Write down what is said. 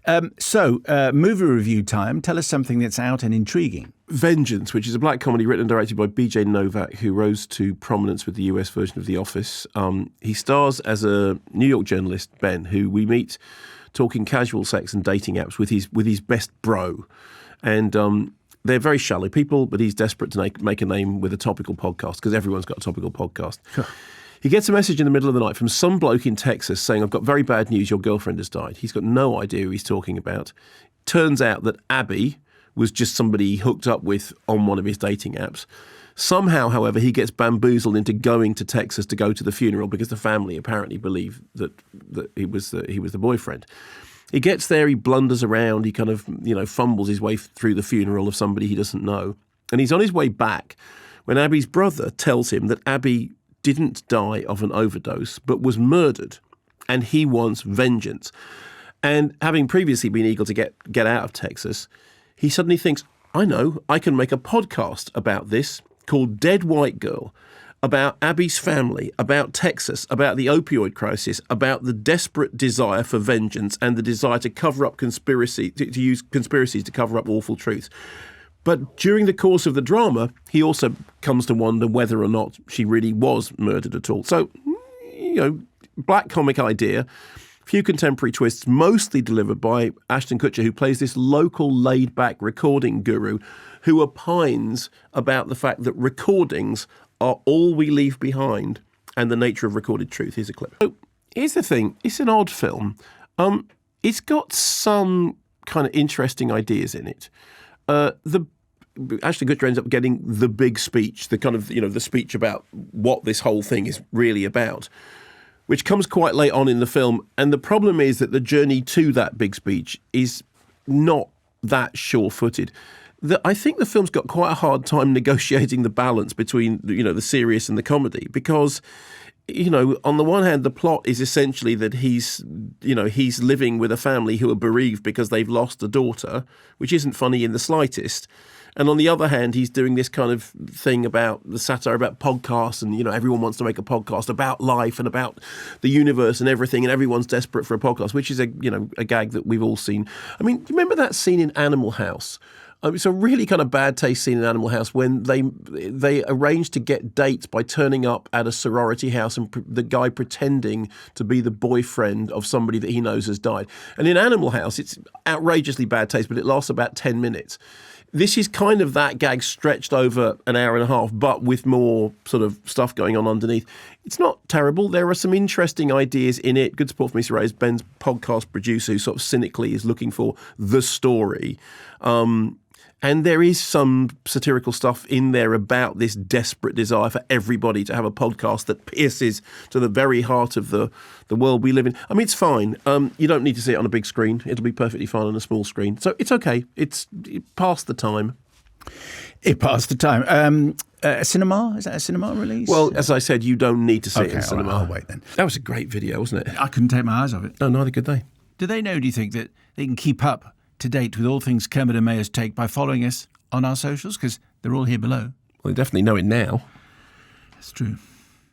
Movie review time. Tell us something that's out and intriguing. Vengeance, which is a black comedy written and directed by B.J. Novak, who rose to prominence with the US version of The Office. He stars as a New York journalist, Ben, who we meet talking casual sex and dating apps with his best bro. And they're very shallow people, but he's desperate to make a name with a topical podcast, because everyone's got a topical podcast. Sure. He gets a message in the middle of the night from some bloke in Texas saying, "I've got very bad news, your girlfriend has died." He's got no idea who he's talking about. Turns out that Abby was just somebody he hooked up with on one of his dating apps. Somehow, however, he gets bamboozled into going to Texas to go to the funeral because the family apparently believe that he was the boyfriend. He gets there, he blunders around, he kind of, fumbles his way through the funeral of somebody he doesn't know. And he's on his way back when Abby's brother tells him that Abby didn't die of an overdose, but was murdered, and he wants vengeance. And having previously been eager to get out of Texas, he suddenly thinks, I know, I can make a podcast about this called Dead White Girl, about Abby's family, about Texas, about the opioid crisis, about the desperate desire for vengeance and the desire to cover up conspiracy, to use conspiracies to cover up awful truths. But during the course of the drama, he also comes to wonder whether or not she really was murdered at all. So, black comic idea, few contemporary twists, mostly delivered by Ashton Kutcher, who plays this local laid-back recording guru who opines about the fact that recordings are all we leave behind and the nature of recorded truth. Here's a clip. So, here's the thing. It's an odd film. It's got some kind of interesting ideas in it. Ashton Kutcher ends up getting the big speech, the kind of, the speech about what this whole thing is really about, which comes quite late on in the film. And the problem is that the journey to that big speech is not that sure-footed. I think the film's got quite a hard time negotiating the balance between, the serious and the comedy, because on the one hand, the plot is essentially that he's living with a family who are bereaved because they've lost a daughter, which isn't funny in the slightest. And on the other hand, he's doing this kind of thing about the satire about podcasts, and, everyone wants to make a podcast about life and about the universe and everything, and everyone's desperate for a podcast, which is a gag that we've all seen. I mean, do you remember that scene in Animal House? It's a really kind of bad taste scene in Animal House when they arrange to get dates by turning up at a sorority house and the guy pretending to be the boyfriend of somebody that he knows has died. And in Animal House, it's outrageously bad taste, but it lasts about 10 minutes. This is kind of that gag stretched over an hour and a half, but with more sort of stuff going on underneath. It's not terrible. There are some interesting ideas in it. Good Support from Issa Rae is Ben's podcast producer, who sort of cynically is looking for the story. And there is some satirical stuff in there about this desperate desire for everybody to have a podcast that pierces to the very heart of the world we live in. I mean, it's fine. You don't need to see it on a big screen. It'll be perfectly fine on a small screen. So it's okay. It passed the time. It passed the time. A cinema? Is that a cinema release? Well, as I said, you don't need to see it in cinema. Right, I'll wait then. That was a great video, wasn't it? I couldn't take my eyes off it. No, neither could they. Do they know, do you think, that they can keep up to date with all things Kermode and Mayo's take by following us on our socials? Because they're all here below. Well, they definitely know it now. That's true.